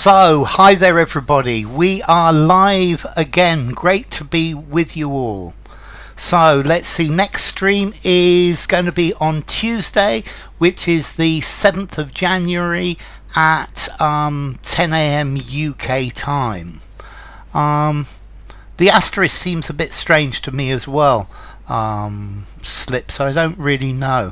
So, hi there everybody, we are live again, great to be with you all. So, let's see, next stream is going to be on Tuesday, which is the 7th of January at 10 AM UK time. The asterisk seems a bit strange to me as well, Slip, so I don't really know.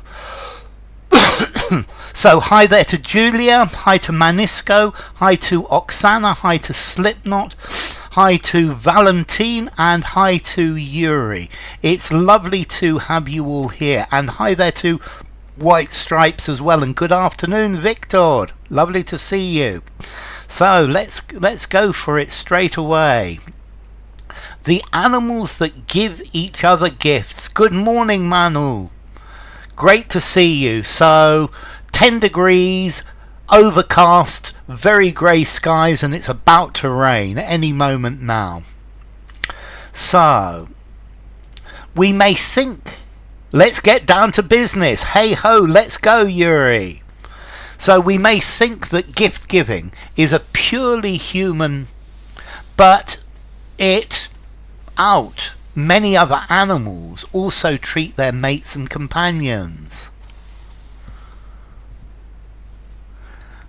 So hi there to Julia, hi to Manisco, hi to Oksana, hi to Slipknot, hi to Valentine, and hi to Yuri. It's lovely to have you all here, and hi there to White Stripes as well, and good afternoon Victor, lovely to see you. So let's go for it straight away. The animals that give each other gifts. Good morning Manu, great to see you. So 10 degrees, overcast, very grey skies, and it's about to rain any moment now. So, we may think, let's get down to business. Hey ho, let's go Yuri. So we may think that gift giving is a purely human, but many other animals also treat their mates and companions.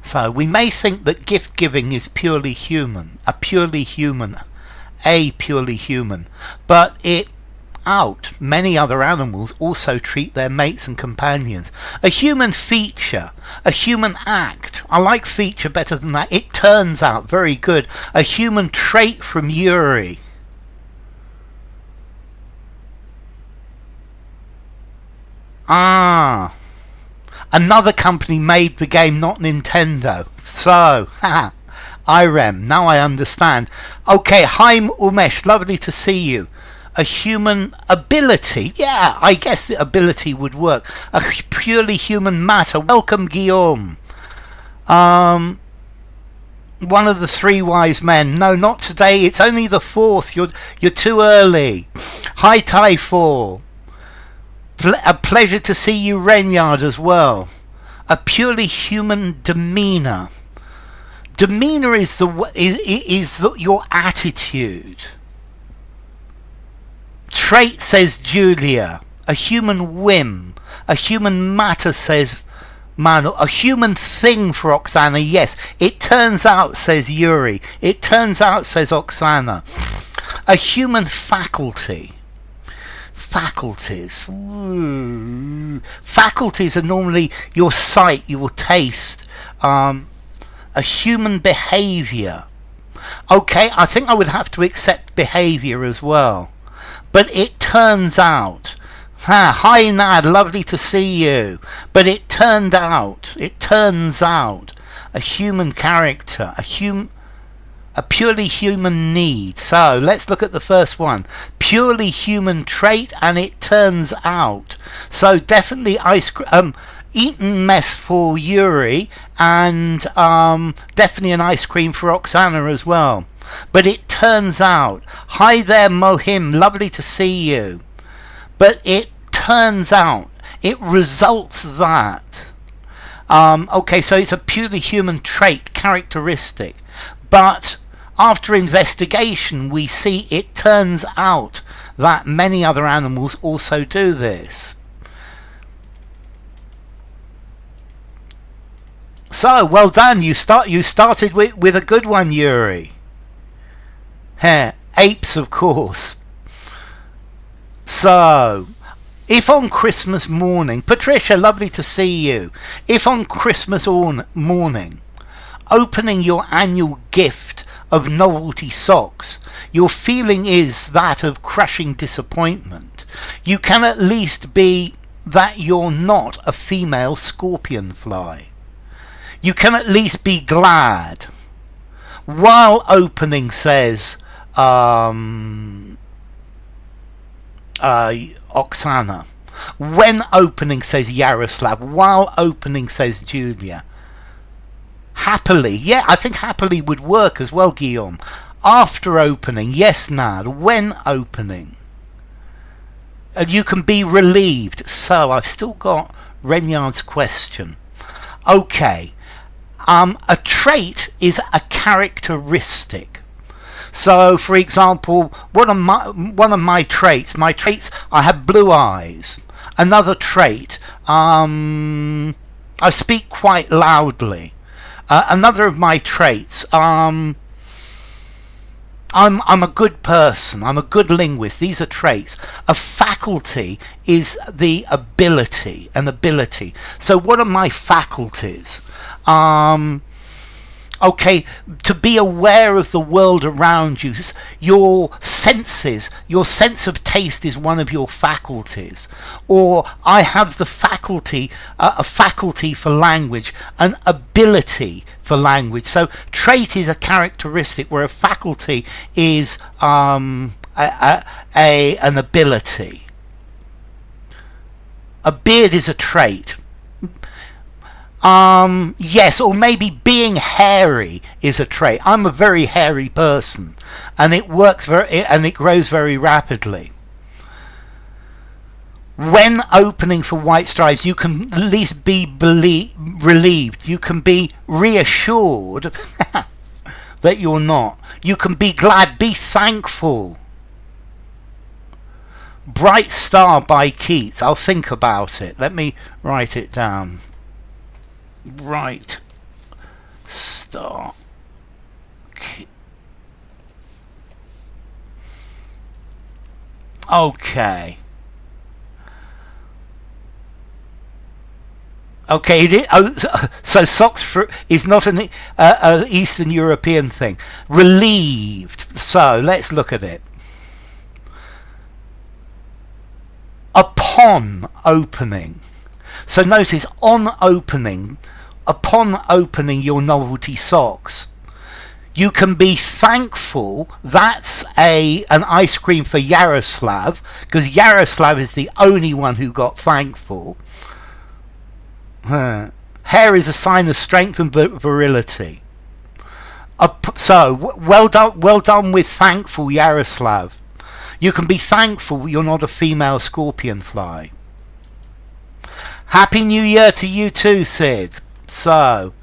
So we may think that gift giving is purely human, purely human, but many other animals also treat their mates and companions. A human feature, a human act. I like feature better than that. It turns out, very good. A human trait from Yuri. Another company made the game, not Nintendo. So, Irem, now I understand. Okay, hi Umesh, lovely to see you. A human ability. Yeah, I guess the ability would work. A purely human matter. Welcome, Guillaume. One of the three wise men. No, not today. It's only the 4th. You're too early. Hi, Tai4. A pleasure to see you, Renard, as well. A purely human demeanour. Demeanour is your attitude. Trait, says Julia. A human whim. A human matter, says Manu. A human thing for Oksana. Yes, it turns out, says Yuri. It turns out, says Oksana. A human faculty. Faculties. Faculties are normally your sight, your taste, a human behaviour. Okay, I think I would have to accept behaviour as well. But it turns out, hi Nad, lovely to see you. But it turns out, a human character, a purely human need. So let's look at the first one. Purely human trait, and it turns out. So definitely eaten mess for Yuri, and definitely an ice cream for Oksana as well. But it turns out. Hi there Mohim, lovely to see you. But it turns out, it results that. Okay, so it's a purely human trait, characteristic. But after investigation, we see it turns out that many other animals also do this. So, well done. You started with a good one, Yuri. Apes, of course. So, if on Christmas morning, Patricia, lovely to see you. If on Christmas morning, opening your annual gift of novelty socks, your feeling is that of crushing disappointment, you can at least be that you're not a female scorpionfly. You can at least be glad. While opening, says Oksana. When opening, says Yaroslav. While opening, says Julia. Happily, yeah, I think happily would work as well, Guillaume. After opening, yes, Nad. When opening, you can be relieved. So I've still got Renard's question. Okay, a trait is a characteristic. So, for example, one of my traits, I have blue eyes. Another trait, I speak quite loudly. Another of my traits, I'm a good person. I'm a good linguist. These are traits. A faculty is the ability, an ability. So what are my faculties? Okay, to be aware of the world around you. Your senses, your sense of taste is one of your faculties. Or I have the faculty, a faculty for language, an ability for language. So trait is a characteristic, where a faculty is an ability. A beard is a trait. Yes, or maybe being hairy is a trait. I'm a very hairy person, and it grows very rapidly. When opening for white stripes, you can at least be relieved. You can be reassured that you're not. You can be glad, be thankful. Bright Star by Keats. I'll think about it. Let me write it down. Bright Star. Okay. Okay, so socks is not an Eastern European thing. Relieved. So let's look at it. Upon opening. So notice, upon opening your novelty socks, you can be thankful. That's an ice cream for Yaroslav, because Yaroslav is the only one who got thankful. Hair is a sign of strength and virility. So well done with thankful, Yaroslav. You can be thankful you're not a female scorpionfly. Happy New Year to you too, Sid. So,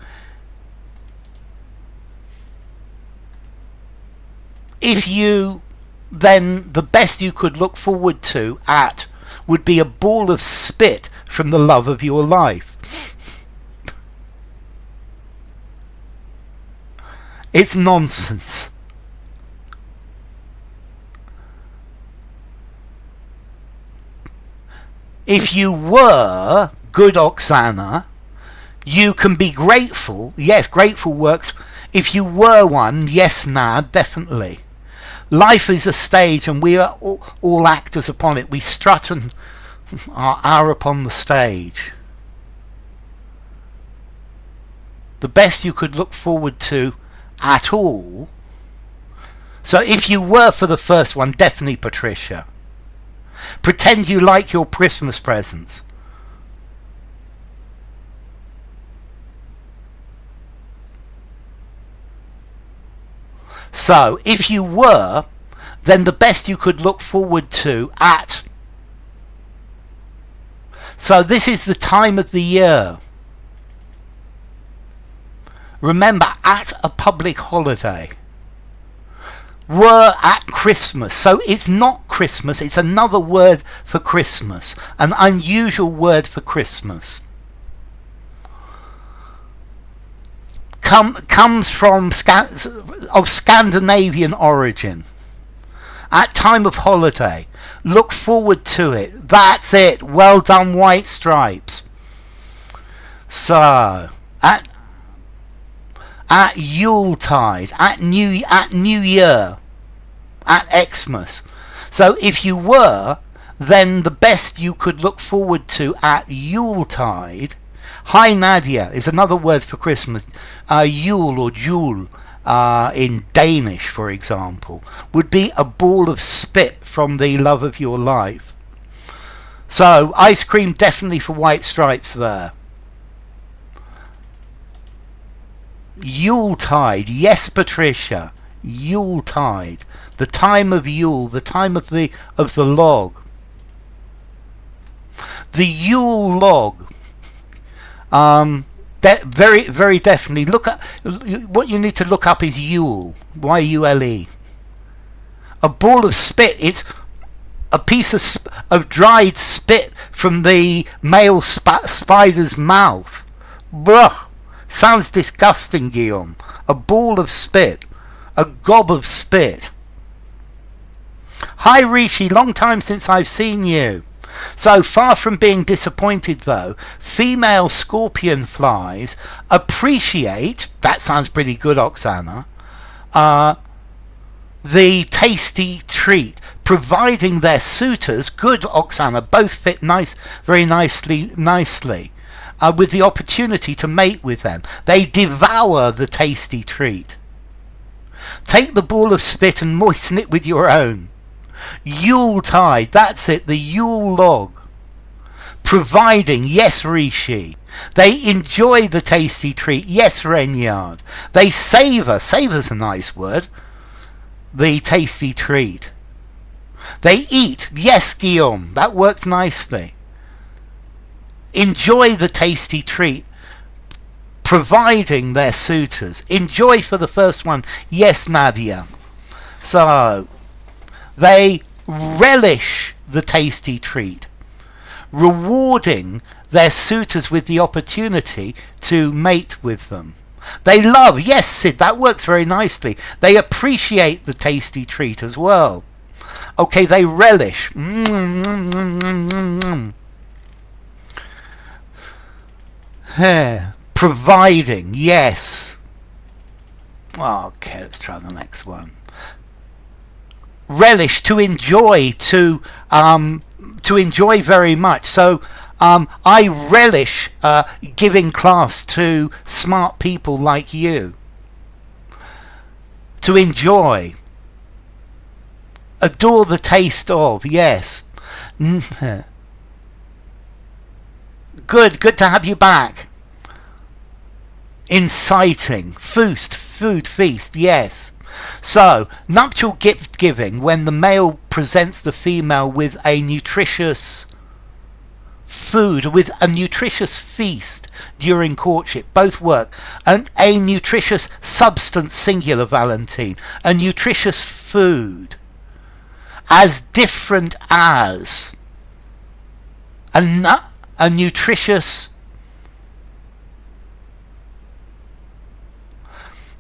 then the best you could look forward to would be a ball of spit from the love of your life. It's nonsense. If you were good, Oksana, you can be grateful. Yes, grateful works. If you were one, yes, Nad, definitely. Life is a stage, and we are all actors upon it. We strut and are upon the stage. The best you could look forward to at all. So if you were for the first one, definitely Patricia. Pretend you like your Christmas presents. So, if you were, then the best you could look forward to So this is the time of the year. Remember, at a public holiday. Were at Christmas. So it's not Christmas, it's another word for Christmas. An unusual word for Christmas. Comes from of Scandinavian origin. At time of holiday. Look forward to it. That's it. Well done, White Stripes. So, at Yuletide, at New Year, at Xmas. So if you were, then the best you could look forward to at Yuletide. Hi Nadia is another word for Christmas. Yule or Jule in Danish, for example, would be a ball of spit from the love of your life. So ice cream definitely for White Stripes there. Yuletide, yes Patricia, Yuletide, the time of Yule, the time of the log. The Yule log. Very, very definitely. Look at what you need to look up is Yule. Yule. A ball of spit. It's a piece of dried spit from the male spider's mouth. Bruh. Sounds disgusting, Guillaume. A ball of spit. A gob of spit. Hi Rishi, long time since I've seen you. So far from being disappointed though, female scorpion flies appreciate, that sounds pretty good Oksana, the tasty treat, providing their suitors, good Oksana, both fit very nicely, with the opportunity to mate with them. They devour the tasty treat. Take the ball of spit and moisten it with your own. Yuletide, that's it, the Yule log. Providing, yes Rishi. They enjoy the tasty treat, yes Renard. They savor's a nice word, the tasty treat. They eat, yes Guillaume, that works nicely. Enjoy the tasty treat, providing their suitors. Enjoy for the first one, yes Nadia. So they relish the tasty treat, rewarding their suitors with the opportunity to mate with them. They love, yes Sid, that works very nicely. They appreciate the tasty treat as well. Okay, they relish. Providing, yes. Okay, let's try the next one. Relish, to enjoy, to enjoy very much. So I relish giving class to smart people like you. To enjoy. Adore the taste of, yes. Good to have you back. Inciting, food feast, yes. So, nuptial gift giving, when the male presents the female with a nutritious food, with a nutritious feast during courtship, both work. And a nutritious substance, singular Valentine, a nutritious food, as different as a nutritious.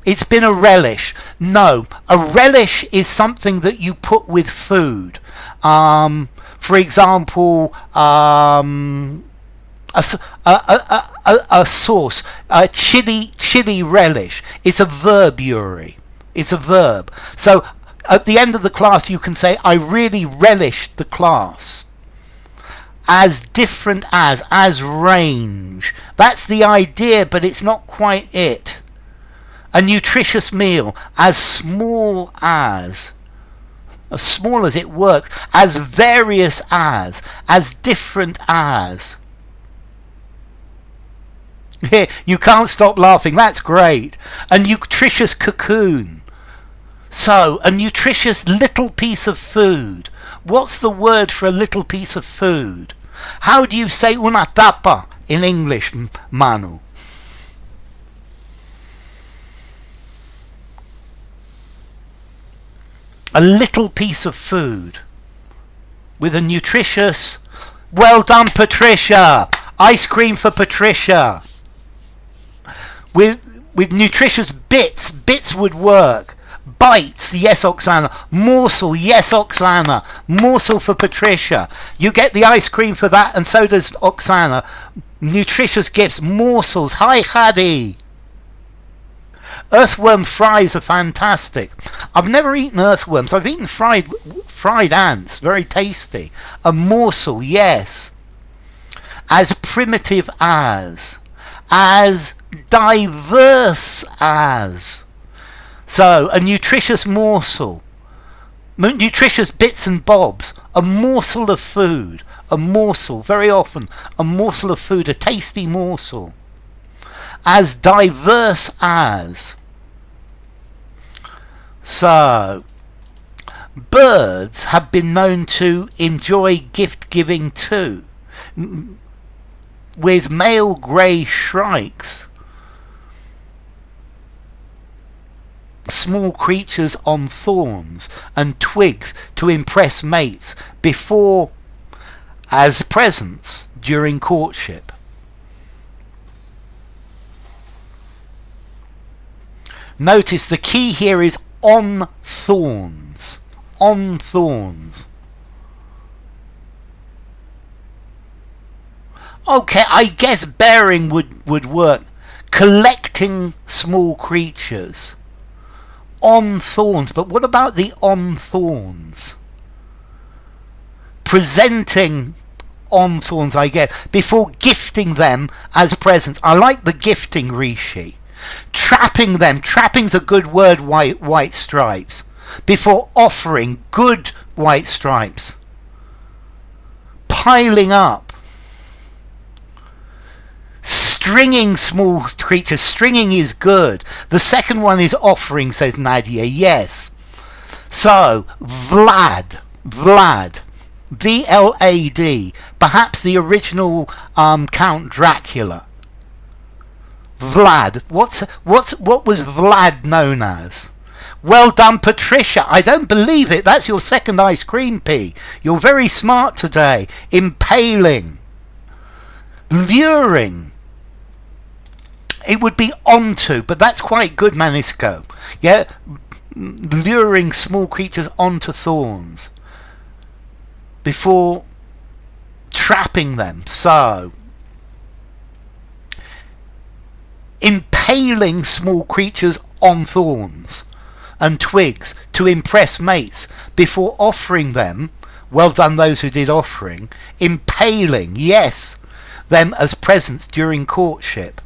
It's been a relish. No, a relish is something that you put with food. For example, a sauce, a chili relish. It's a verb, Yuri. It's a verb. So at the end of the class, you can say, I really relished the class. As different as range. That's the idea, but it's not quite it. A nutritious meal, as small as it works, as various as different as. You can't stop laughing, that's great. A nutritious cocoon. So, a nutritious little piece of food. What's the word for a little piece of food? How do you say una tapa in English, Manu? A little piece of food with a nutritious. Well done, Patricia. Ice cream for Patricia. With nutritious bits would work. Bites, yes Oksana. Morsel, yes Oksana. Morsel for Patricia. You get the ice cream for that, and so does Oksana. Nutritious gifts, morsels. Hi Hadi. Earthworm fries are fantastic. I've never eaten earthworms. I've eaten fried ants. Very tasty. A morsel, yes. As primitive as diverse as. So, a nutritious morsel. Nutritious bits and bobs. A morsel of food. A morsel, very often. A morsel of food, a tasty morsel. As diverse as. So, birds have been known to enjoy gift giving too. with male grey shrikes, small creatures on thorns and twigs to impress mates before as presents during courtship. Notice the key here is on thorns. On thorns. Okay, I guess bearing would work. Collecting small creatures. On thorns. But what about the on thorns? Presenting on thorns, I guess, before gifting them as presents. I like the gifting, Rishi. Trapping them. Trapping's a good word, white stripes. Before offering, good white stripes. Piling up. Stringing small creatures. Stringing is good. The second one is offering, says Nadia. Yes. So, Vlad. V-L-A-D. Perhaps the original Count Dracula. Vlad. What was Vlad known as? Well done, Patricia. I don't believe it. That's your second ice cream pea. You're very smart today. Impaling. Luring. It would be onto, but that's quite good, Manisco. Yeah? Luring small creatures onto thorns before trapping them. So, impaling small creatures on thorns and twigs to impress mates before offering them. Well done, those who did offering. Impaling, yes, them as presents during courtship.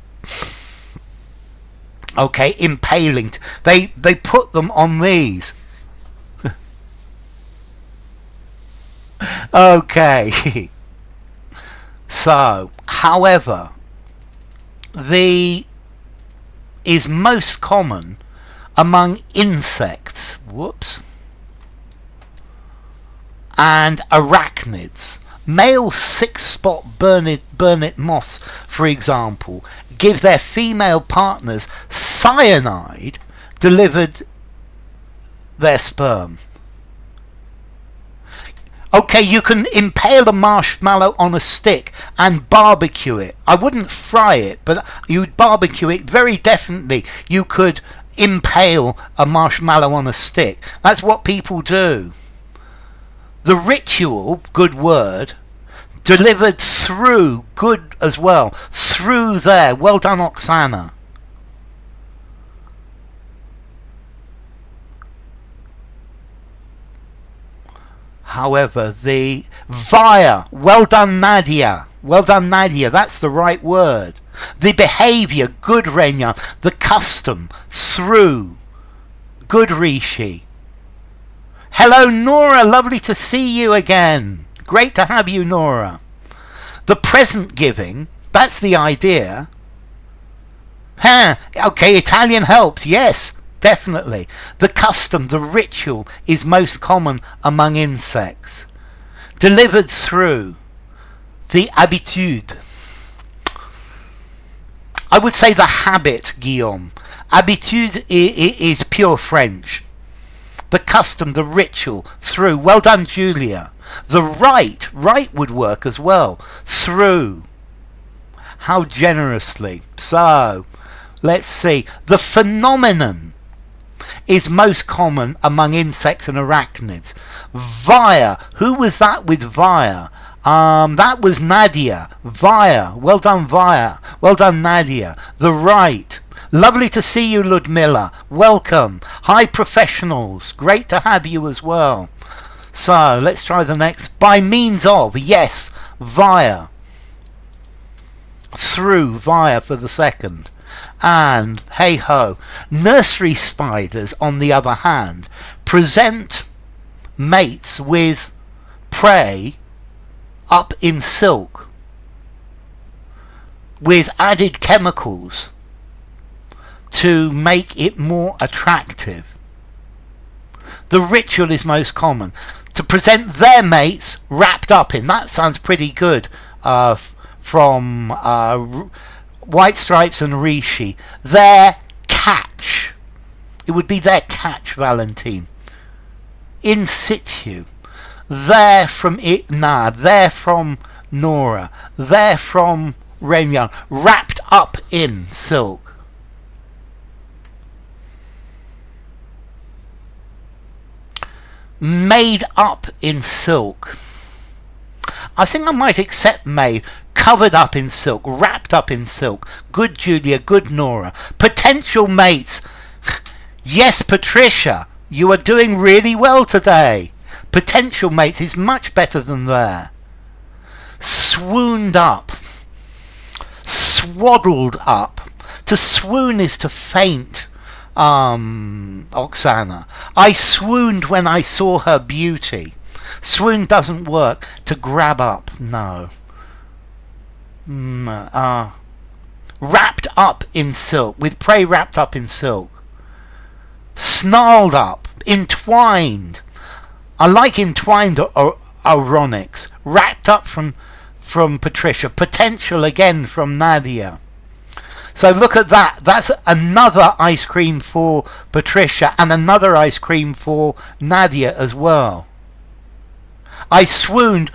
Okay, impaling. They put them on these. Okay. So, however, the is most common among insects. Whoops. And arachnids. Male six-spot burnet moths, for example, give their female partners cyanide delivered their sperm. Okay, you can impale a marshmallow on a stick and barbecue it. I wouldn't fry it, but you'd barbecue it. Very definitely you could impale a marshmallow on a stick. That's what people do. The ritual, good word, delivered through, good as well, through there. Well done, Oksana. However, the via, well done, Nadia. Well done, Nadia. That's the right word. The behaviour, good, Renya. The custom, through, good, Rishi. Hello, Nora. Lovely to see you again. Great to have you, Nora. The present giving, that's the idea. Okay, Italian helps. Yes, definitely. The custom, the ritual is most common among insects. Delivered through the habitude. I would say the habit, Guillaume. Habitude is pure French. The custom, the ritual, through. Well done, Julia. The right would work as well. Through. How generously. So, let's see. The phenomenon is most common among insects and arachnids. Via. Who was that with via? That was Nadia. Via. Well done, Via. Well done, Nadia. The right. Lovely to see you, Ludmilla. Welcome. Hi, professionals. Great to have you as well. So, let's try the next. By means of. Yes. Via. Through. Via for the second. And, hey ho. Nursery spiders, on the other hand, present mates with prey up in silk with added chemicals to make it more attractive. The ritual is most common. To present their mates wrapped up in. That sounds pretty good, from White Stripes and Rishi, their catch. It would be their catch, Valentine. In situ. They're from Renard, they're from Nora, they're from Renard, wrapped up in silk. Made up in silk. I think I might accept made. Covered up in silk, wrapped up in silk. Good Julia, good Nora. Potential mates. Yes, Patricia, you are doing really well today. Potential mates is much better than there. Swooned up. Swaddled up. To swoon is to faint, Oksana. I swooned when I saw her beauty. Swoon doesn't work. To grab up, no. Wrapped up in silk. With prey wrapped up in silk. Snarled up. Entwined. I like entwined ironics. Wrapped up from Patricia. Potential again from Nadia. So look at that. That's another ice cream for Patricia and another ice cream for Nadia as well. I swooned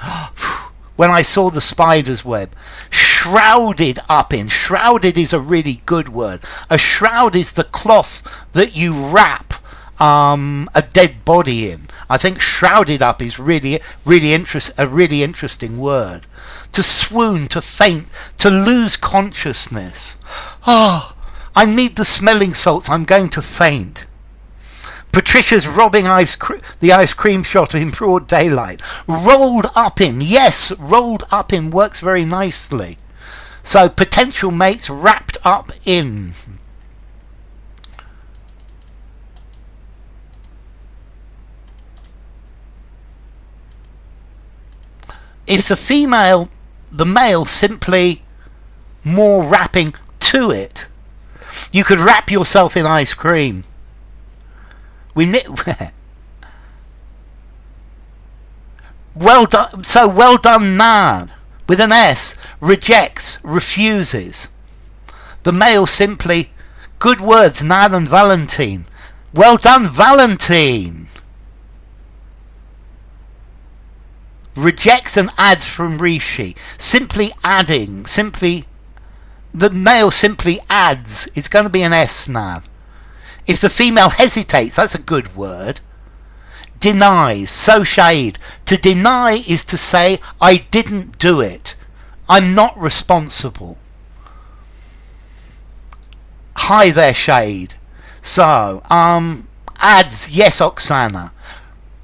when I saw the spider's web. Shrouded up in. Shrouded is a really good word. A shroud is the cloth that you wrap a dead body in. I think shrouded up is a really interesting word. To swoon, to faint, to lose consciousness. Oh, I need the smelling salts. I'm going to faint. Patricia's robbing the ice cream shop in broad daylight. Rolled up in. Yes, rolled up in works very nicely. So potential mates wrapped up in. Is the male simply more wrapping to it? You could wrap yourself in ice cream. Well done. So well done, Nan, with an S. Rejects, refuses. The male simply. Good words, Nan and Valentine. Well done, Valentine. Rejects and adds from Rishi. Simply adding. The male simply adds. It's going to be an S now. If the female hesitates, that's a good word. Denies. So shade. To deny is to say, I didn't do it. I'm not responsible. Hi there, shade. So, adds. Yes, Oksana.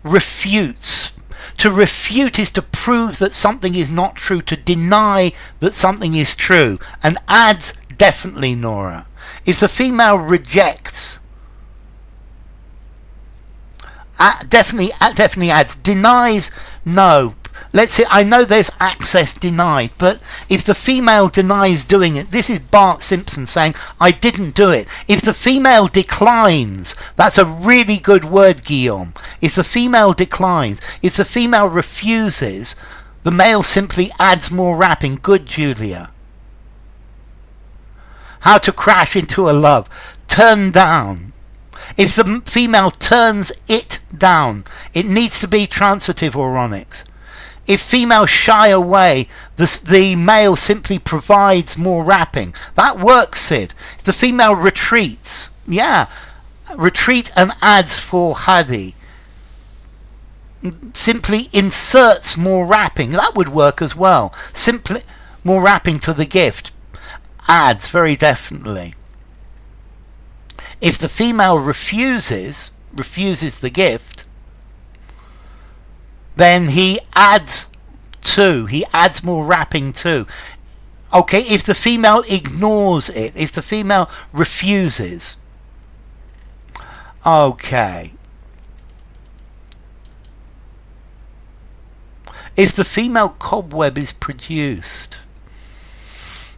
Refutes. To refute is to prove that something is not true, to deny that something is true. And adds, definitely, Nora. If the female rejects, definitely adds. Denies, no. Let's see, I know there's access denied, but if the female denies doing it, this is Bart Simpson saying, I didn't do it. If the female declines, that's a really good word, Guillaume. If the female declines, if the female refuses, the male simply adds more wrapping. Good, Julia. How to crash into a love. Turn down. If the female turns it down, it needs to be transitive oronics. If females shy away, the male simply provides more wrapping. That works, Sid. If the female retreats, yeah, retreat and adds for Hadi. Simply inserts more wrapping. That would work as well. Simply more wrapping to the gift. Adds, very definitely. If the female refuses the gift, then he adds more wrapping too. Okay, if the female ignores it, if the female refuses. Okay. If the female cobweb is produced.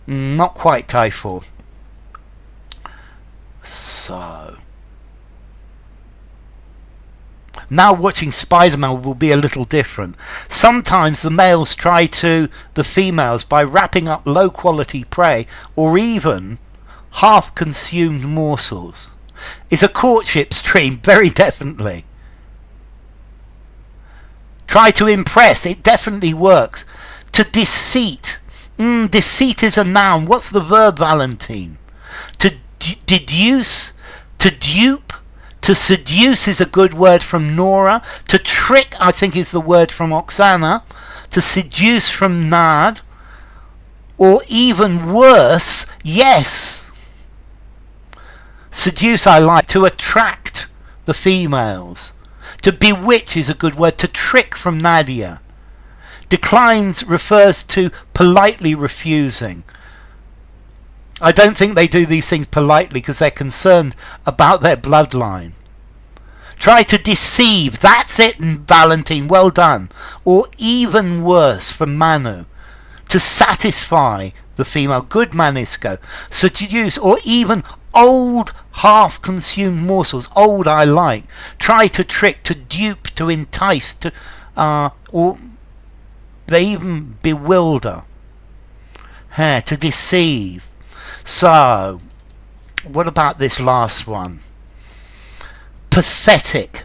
Not quite, Typhoon. So. Now watching Spider-Man will be a little different. Sometimes the males try to the females by wrapping up low quality prey or even half consumed morsels. It's a courtship stream, very definitely. Try to impress, it definitely works. To deceit. Deceit is a noun. What's the verb, Valentine? To deduce, to dupe, to seduce is a good word from Nora. To trick, I think, is the word from Oksana. To seduce from Nad. Or even worse, yes. Seduce I like. To attract the females. To bewitch is a good word. To trick from Nadia. Declines refers to politely refusing. I don't think they do these things politely because they're concerned about their bloodline. Try to deceive. That's it, Valentine. Well done. Or even worse from Manu. To satisfy the female. Good, Manisco. Seduce. Or even old half-consumed morsels. Old I like. Try to trick. To dupe. To entice. To or they even bewilder. To deceive. So, what about this last one? Pathetic.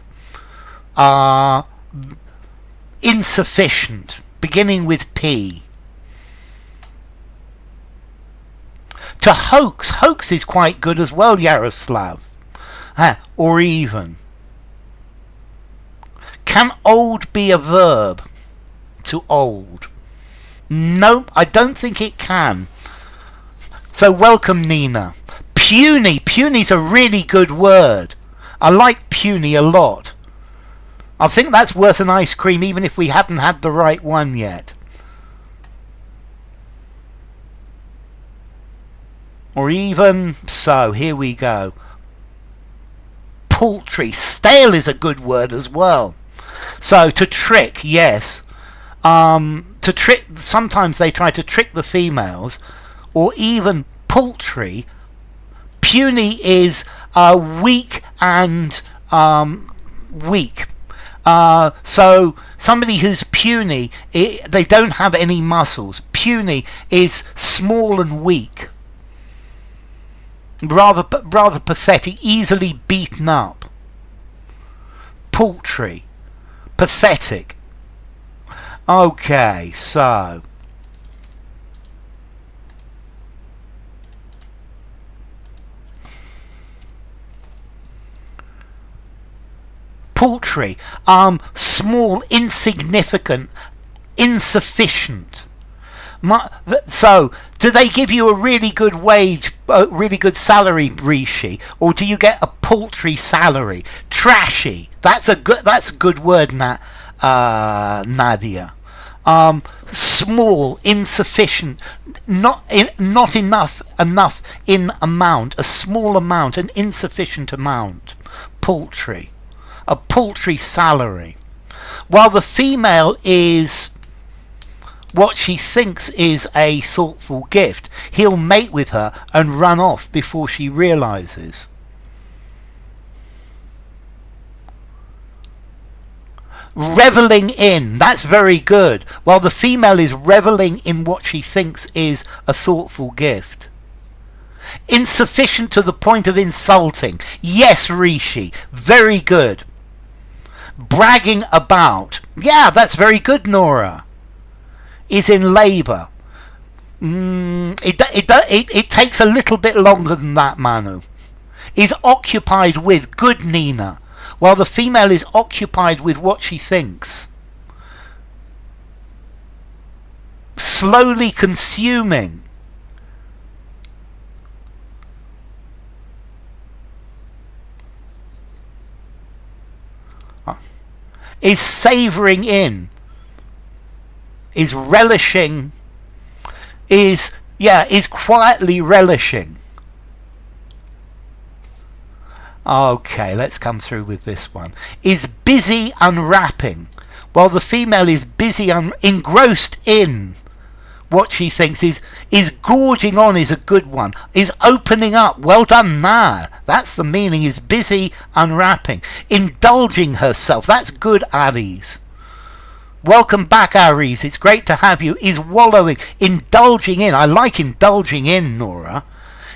Insufficient. Beginning with P. To hoax. Hoax is quite good as well, Yaroslav. Or even. Can old be a verb? To old. No, I don't think it can. So welcome, Nina. Puny. Puny's a really good word. I like puny a lot. I think that's worth an ice cream even if we haven't had the right one yet. Or even so, here we go. Paltry. Stale is a good word as well. So to trick, yes. To trick, sometimes they try to trick the females, or even paltry. Puny is weak and weak. So somebody who's puny, they don't have any muscles. Puny is small and weak. Rather pathetic, easily beaten up. Paltry. Pathetic. Okay, so paltry, small, insignificant, insufficient. So, do they give you a really good wage, a really good salary, Rishi, or do you get a paltry salary? Trashy. That's a good word, Nadia. Small, insufficient, not enough in amount, a small amount, an insufficient amount. Paltry. A paltry salary. While the female is what she thinks is a thoughtful gift, he'll mate with her and run off before she realizes. Reveling in, that's very good. While the female is reveling in what she thinks is a thoughtful gift. Insufficient to the point of insulting. Yes, Rishi, very good. Bragging about, yeah, that's very good, Nora. Is in labour. It takes a little bit longer than that, Manu. Is occupied with, good, Nina. While the female is occupied with what she thinks. Slowly consuming. Is savouring in. Is relishing. Is quietly relishing. Okay, let's come through with this one. Is busy unwrapping. While the female is busy engrossed in what she thinks is gorging on is a good one. Is opening up. Well done, Nah. That's the meaning. Is busy unwrapping. Indulging herself. That's good, Aries. Welcome back, Aries. It's great to have you. Is wallowing. Indulging in. I like indulging in, Nora.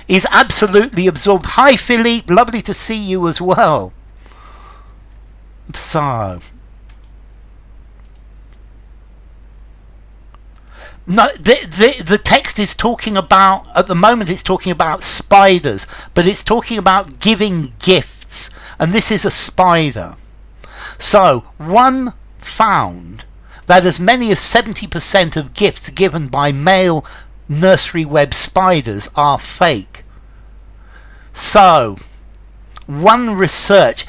Is absolutely absorbed. Hi, Philippe. Lovely to see you as well. So... No, the text is talking about, at the moment it's talking about spiders, but it's talking about giving gifts, and this is a spider. So, one found that as many as 70% of gifts given by male nursery web spiders are fake. So, one research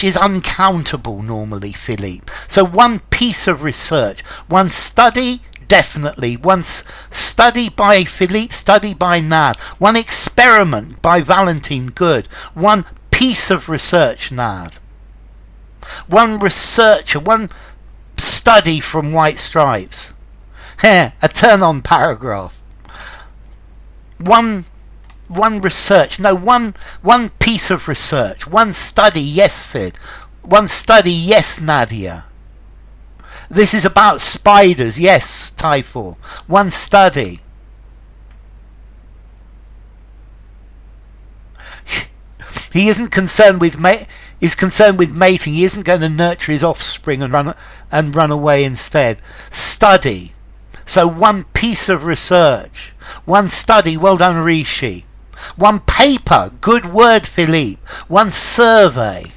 is uncountable normally, Philippe. So one piece of research, one study, definitely. One study by Philippe, study by Nad. One experiment by Valentine, good. One piece of research, Nad. One researcher, one study from White Stripes. A turn-on paragraph. One research, no, one piece of research. One study, yes, Sid. One study, yes, Nadia. This is about spiders, yes, Typhoon. One study. He isn't concerned with is concerned with mating. He isn't going to nurture his offspring and run away instead. Study. So one piece of research. One study, well done, Rishi. One paper, good word, Philippe. One survey.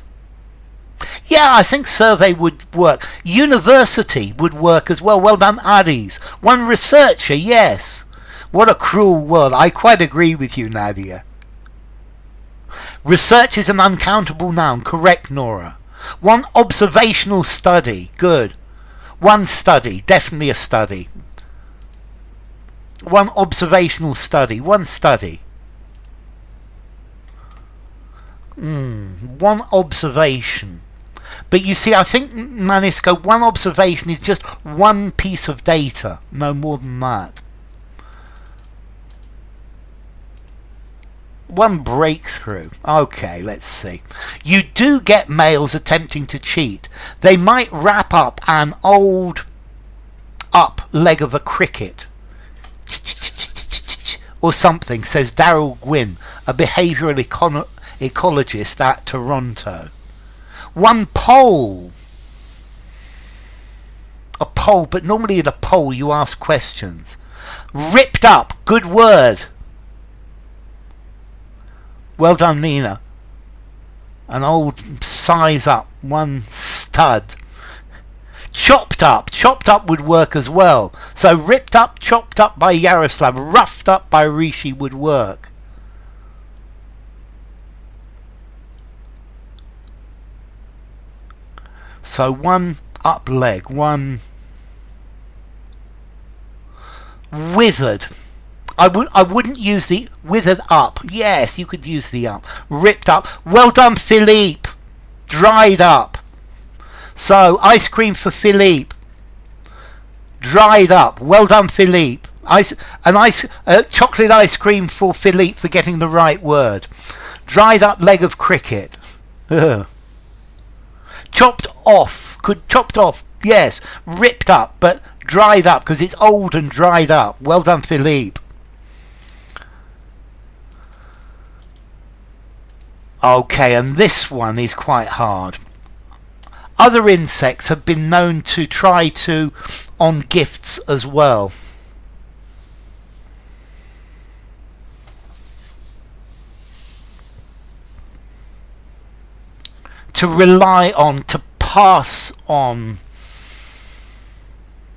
Yeah, I think survey would work. University would work as well. Well done, Aries. One researcher, yes. What a cruel world. I quite agree with you, Nadia. Research is an uncountable noun. Correct, Nora. One observational study. Good. One study. Definitely a study. One observational study. One study. One observation. But you see, I think, Manisco, one observation is just one piece of data. No more than that. One breakthrough. Okay, let's see. You do get males attempting to cheat. They might wrap up an old up leg of a cricket. Or something, says Daryl Gwynn, a behavioural ecologist at Toronto. One poll. A poll, but normally in a poll you ask questions. Ripped up, good word. Well done, Nina. An old size up, one stud. Chopped up would work as well. So ripped up, chopped up by Yaroslav, roughed up by Rishi would work. So one up leg, one withered. I wouldn't use the withered up. Yes, you could use the up. Ripped up. Well done, Philippe. Dried up. So ice cream for Philippe. Dried up. Well done, Philippe. Chocolate ice cream for Philippe for getting the right word. Dried up leg of cricket. Ugh. Chopped off. Chopped off. Yes. Ripped up, but dried up because it's old and dried up. Well done, Philippe. Okay, and this one is quite hard. Other insects have been known to try to on gifts as well. To rely on, to pass on.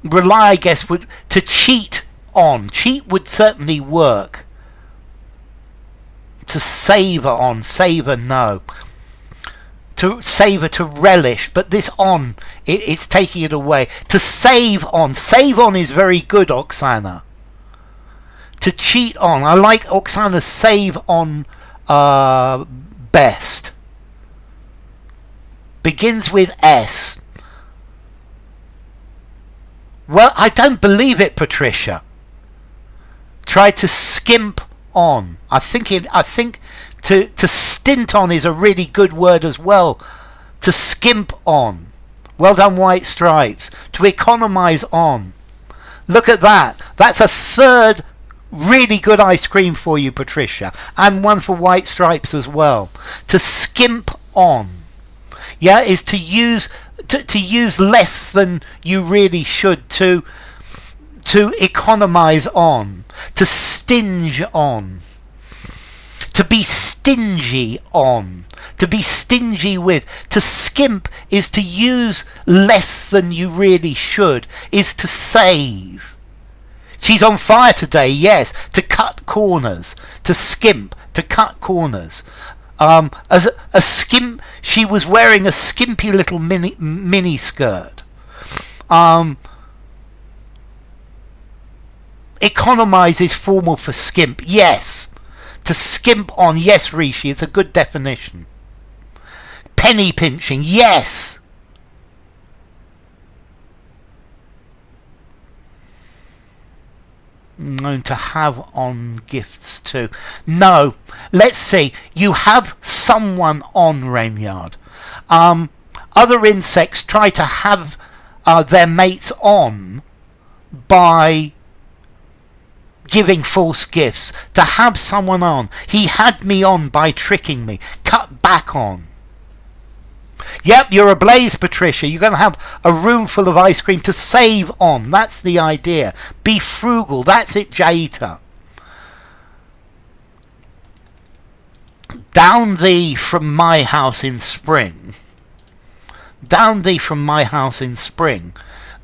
Rely, I guess, would to cheat on. Cheat would certainly work. To savour on, savour no. To savour, to relish, but this on, it's taking it away. To save on is very good, Oksana. To cheat on, I like Oksana's save on best. Begins with S. Well, I don't believe it, Patricia. Try to skimp on. I think to stint on is a really good word as well. To skimp on. Well done, White Stripes. To economize on. Look at that. That's a third really good ice cream for you, Patricia. And one for White Stripes as well. To skimp on. Yeah, is to use less than you really should, to economize on, to stinge on, to be stingy on, to be stingy with. To skimp is to use less than you really should, is to save. She's on fire today, yes. To cut corners, to skimp, to cut corners. As a skimp, she was wearing a skimpy little mini skirt. Economize is formal for skimp, yes. To skimp on, yes, Rishi, it's a good definition. Penny pinching, yes. Known to have on gifts too. No, let's see. You have someone on, Renard. Other insects try to have their mates on by giving false gifts. To have someone on. He had me on by tricking me. Cut back on. Yep, you're ablaze, Patricia. You're going to have a room full of ice cream. To save on. That's the idea. Be frugal. That's it, Jaita. Down thee from my house in spring. Down thee from my house in spring.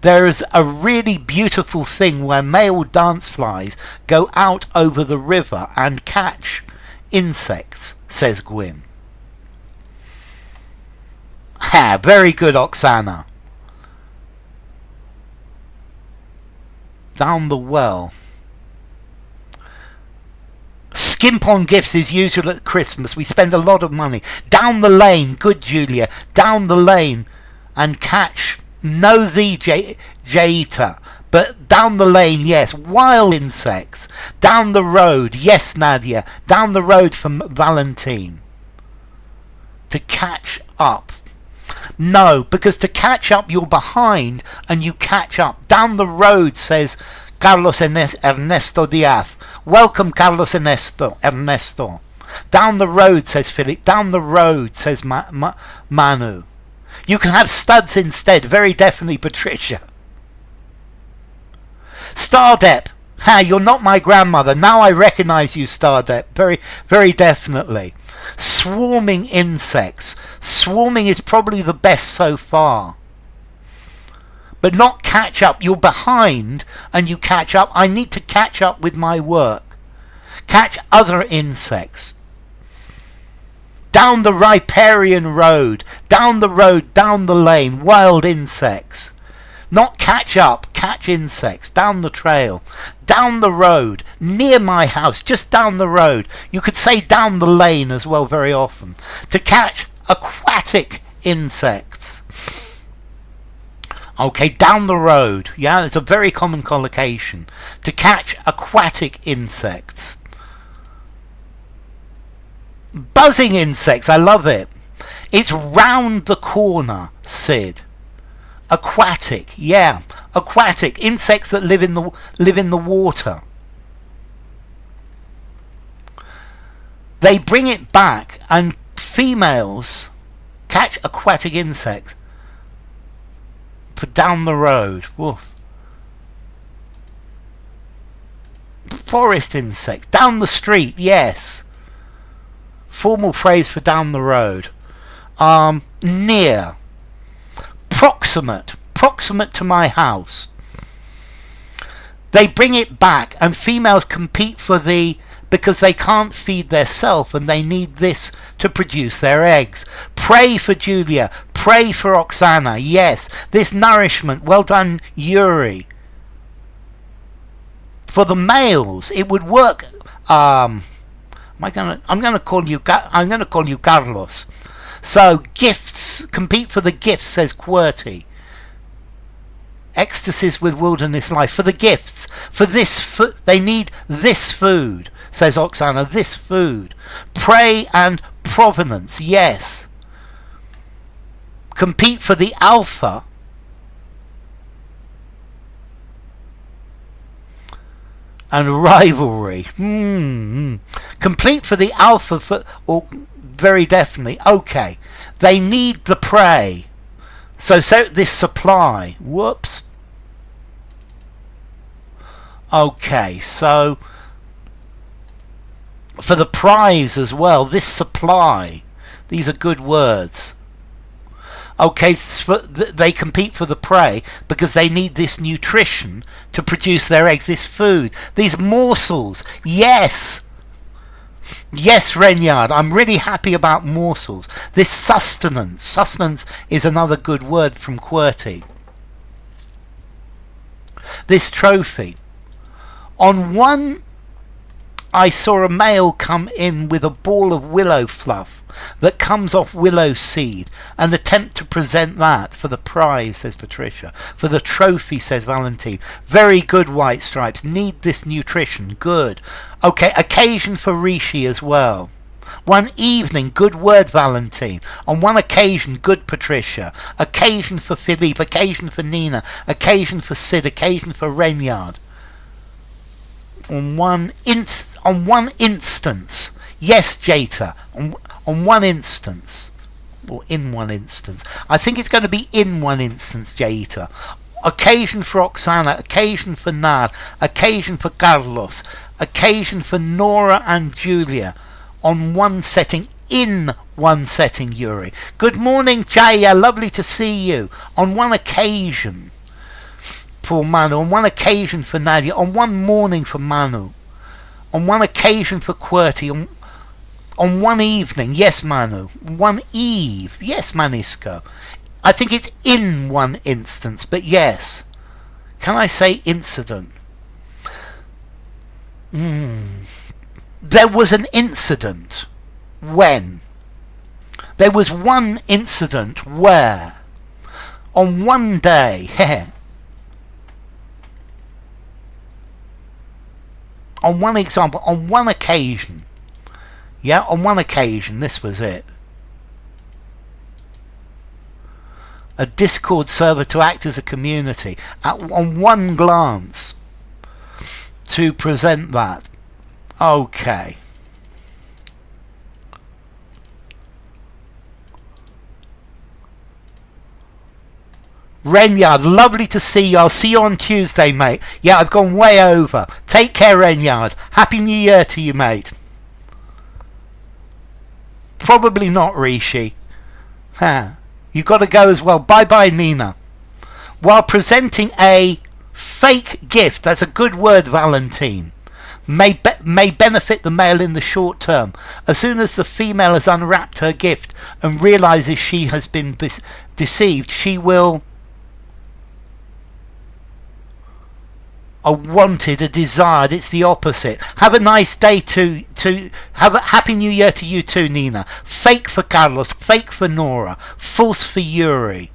There's a really beautiful thing where male dance flies go out over the river and catch insects, says Gwyn. Ha, very good, Oksana. Down the well. Skimp on gifts is usual at Christmas. We spend a lot of money. Down the lane, good Julia. Down the lane and catch. No thee, Jaita. But down the lane, yes. Wild insects. Down the road, yes, Nadia. Down the road from Valentine. To catch up. No, because to catch up you're behind and you catch up. Down the road, says Carlos Ernesto Diaz. Welcome, Carlos Ernesto. Down the road, says Philip. Down the road, says Manu. You can have studs instead. Very definitely, Patricia. Stardep. Ha, you're not my grandmother. Now I recognise you, Stardep. Very, very definitely. Swarming insects. Swarming is probably the best so far. But not catch up. You're behind and you catch up. I need to catch up with my work. Catch other insects. Down the riparian road. Down the road, down the lane. Wild insects. Not catch up, catch insects. Down the trail. Down the road. Near my house. Just down the road. You could say down the lane as well very often. To catch aquatic insects. Okay, down the road. Yeah, it's a very common collocation. To catch aquatic insects. Buzzing insects, I love it. It's round the corner, Sid. Aquatic, yeah. Aquatic. Insects that live in the water. They bring it back and females catch aquatic insects for down the road. Woof. Forest insects. Down the street, yes. Formal phrase for down the road. Near. Proximate. Proximate to my house. They bring it back and females compete for because they can't feed theirself and they need this to produce their eggs. Pray for Julia. Pray for Oksana. Yes. This nourishment. Well done, Yuri. For the males, it would work. I'm going to call you Carlos. So gifts, compete for the gifts, says QWERTY. Ecstasies with wilderness life. For the gifts. For this they need this food, says Oksana. This food. Prey and provenance. Yes. Compete for the alpha. And rivalry. Complete for the alpha. Or very definitely. Okay. They need the prey. So this supply. Whoops. Okay, so for the prize as well, this supply. These are good words. Okay, they compete for the prey because they need this nutrition to produce their eggs, this food, these morsels. Yes. Yes, Renard, I'm really happy about morsels. This sustenance. Sustenance is another good word from QWERTY. This trophy. On one, I saw a male come in with a ball of willow fluff that comes off willow seed and attempt to present that for the prize, says Patricia. For the trophy, says Valentine. Very good, White Stripes. Need this nutrition. Good. Okay, occasion for Rishi as well. One evening, good word, Valentine. On one occasion, good, Patricia. Occasion for Philippe. Occasion for Nina. Occasion for Sid. Occasion for Renard. On one instance. Yes, Jata. On one instance. Or in one instance. I think it's going to be in one instance, Jata. Occasion for Oksana. Occasion for Nad. Occasion for Carlos. Occasion for Nora and Julia. On one setting. In one setting, Yuri. Good morning, Jaya. Lovely to see you. On one occasion. For Manu, on one occasion for Nadia, on one morning for Manu, on one occasion for QWERTY, on one evening, yes Manu, one eve, yes Manisco. I think it's in one instance, but yes. Can I say incident? There was an incident. When? There was one incident where? On one day, on one example, on one occasion. Yeah, on one occasion, this was it. A Discord server to act as a community. On one glance. To present that. Okay. Renyard, lovely to see you. I'll see you on Tuesday, mate. Yeah, I've gone way over. Take care, Renyard. Happy New Year to you, mate. Probably not, Rishi. You got to go as well. Bye-bye, Nina. While presenting a fake gift, that's a good word, Valentine, may benefit the male in the short term. As soon as the female has unwrapped her gift and realizes she has been deceived, she will... A wanted, a desired, it's the opposite. Have a nice day to have a happy new year to you too, Nina. Fake for Carlos, fake for Nora, false for Yuri.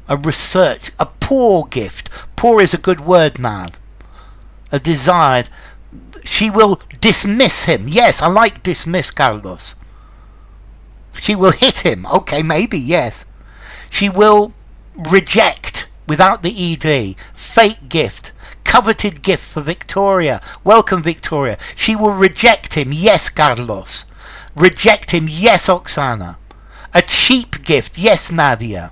A research, a poor gift. Poor is a good word, man. A desired. She will dismiss him. Yes, I like dismiss, Carlos. She will hit him. Okay, maybe, yes. She will reject. Without the ED. Fake gift. Coveted gift for Victoria. Welcome, Victoria. She will reject him. Yes, Carlos. Reject him. Yes, Oksana. A cheap gift. Yes, Nadia.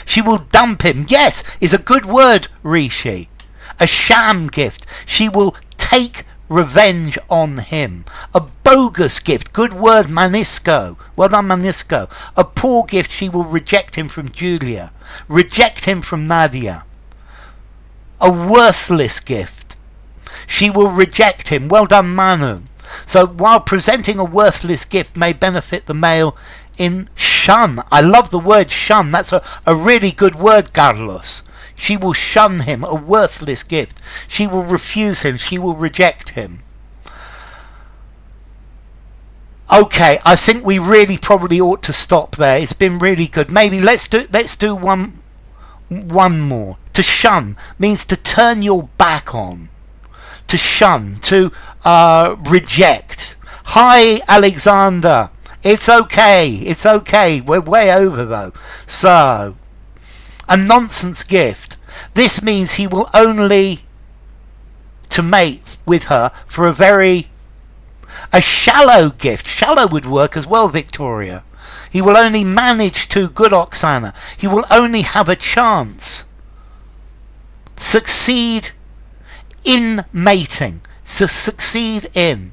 She will dump him. Yes, is a good word, Rishi. A sham gift. She will take revenge on him. A bogus gift. Good word, Manisco. Well done, Manisco. A poor gift. She will reject him from Julia. Reject him from Nadia. A worthless gift. She will reject him. Well done, Manu. So while presenting a worthless gift may benefit the male in shun. I love the word shun. That's a really good word, Carlos. She will shun him, a worthless gift. She will refuse him. She will reject him. Okay, I think we really probably ought to stop there. It's been really good. Maybe let's do one more. To shun means to turn your back on. To shun, to reject. Hi, Alexander. It's okay. We're way over though. So, a nonsense gift. This means he will only to mate with her for a shallow gift. Shallow would work as well, Victoria. He will only manage to, good Oksana. He will only have a chance. Succeed in mating. Succeed in.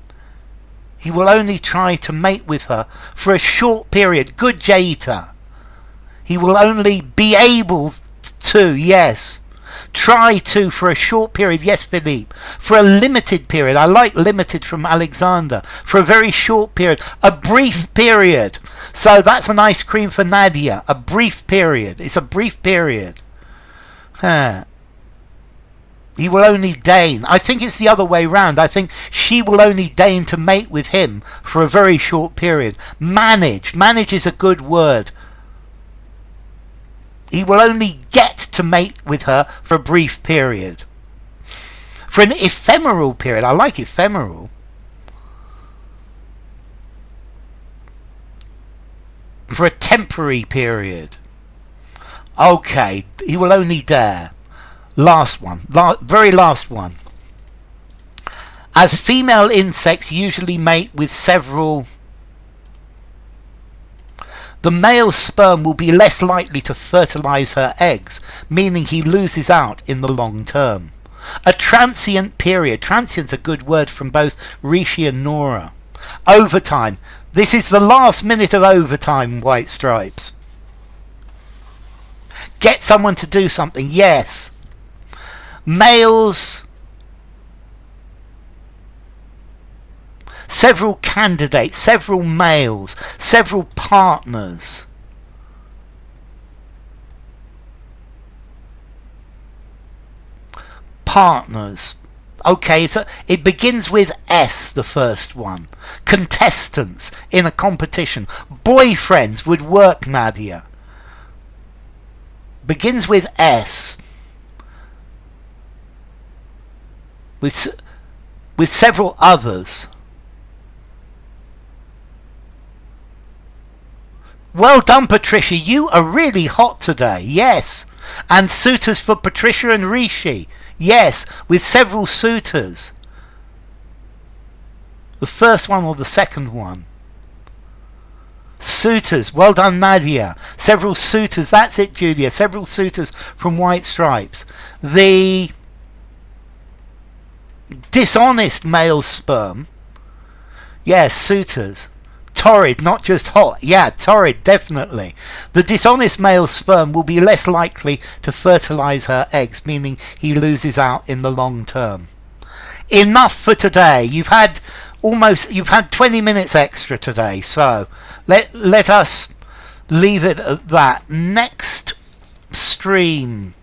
He will only try to mate with her for a short period. Good Jaita. He will only be able to, yes. Try to for a short period, yes, Philippe. For a limited period, I like limited from Alexander. For a very short period, a brief period. So that's an ice cream for Nadia. A brief period. It's a brief period. He will only deign. I think it's the other way round. I think she will only deign to mate with him for a very short period. Manage. Manage is a good word. He will only get to mate with her for a brief period. For an ephemeral period. I like ephemeral. For a temporary period. Okay. He will only dare. Last one. Very last one. As female insects usually mate with several, the male sperm will be less likely to fertilize her eggs, meaning he loses out in the long term. A transient period. Transient's a good word from both Rishi and Nora. Overtime. This is the last minute of overtime, White Stripes. Get someone to do something. Yes. Males. Several candidates, several males, several partners. Partners. Okay, so it begins with S, the first one. Contestants in a competition. Boyfriends would work, Nadia. Begins with S. With several others. Well done, Patricia. You are really hot today. Yes. And suitors for Patricia and Rishi. Yes, with several suitors. The first one or the second one? Suitors. Well done, Nadia. Several suitors. That's it, Julia. Several suitors from White Stripes. The dishonest male sperm. Yes, suitors. Torrid, not just hot. Yeah, torrid, definitely. The dishonest male sperm will be less likely to fertilize her eggs, meaning he loses out in the long term. Enough for today. You've had 20 minutes extra today, so let us leave it at that. Next stream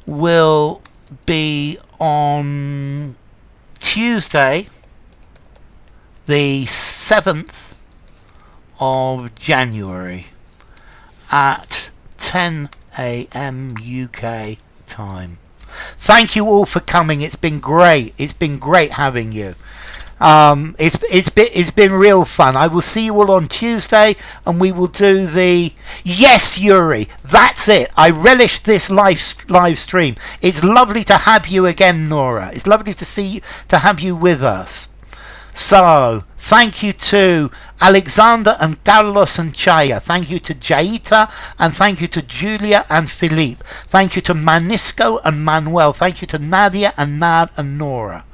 will be on Tuesday, the 7th of January at 10 a.m. UK time. Thank you all for coming. It's been great. It's been great having you. It's been real fun. I will see you all on Tuesday, and we will do the yes, Yuri. That's it. I relish this live stream. It's lovely to have you again, Nora. It's lovely to have you with us. So, thank you to Alexander and Carlos and Chaya. Thank you to Jaita, and thank you to Julia and Philippe. Thank you to Manisco and Manuel. Thank you to Nadia and Nad and Nora.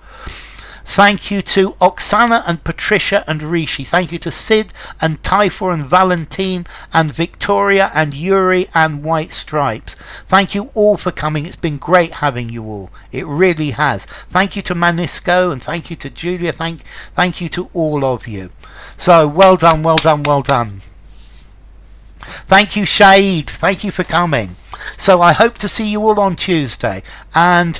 Thank you to Oksana and Patricia and Rishi. Thank you to Sid and Typhor and Valentine and Victoria and Yuri and White Stripes. Thank you all for coming. It's been great having you all. It really has. Thank you to Manisco and thank you to Julia. Thank you to all of you. So well done, well done, well done. Thank you, Shahid. Thank you for coming. So I hope to see you all on Tuesday. And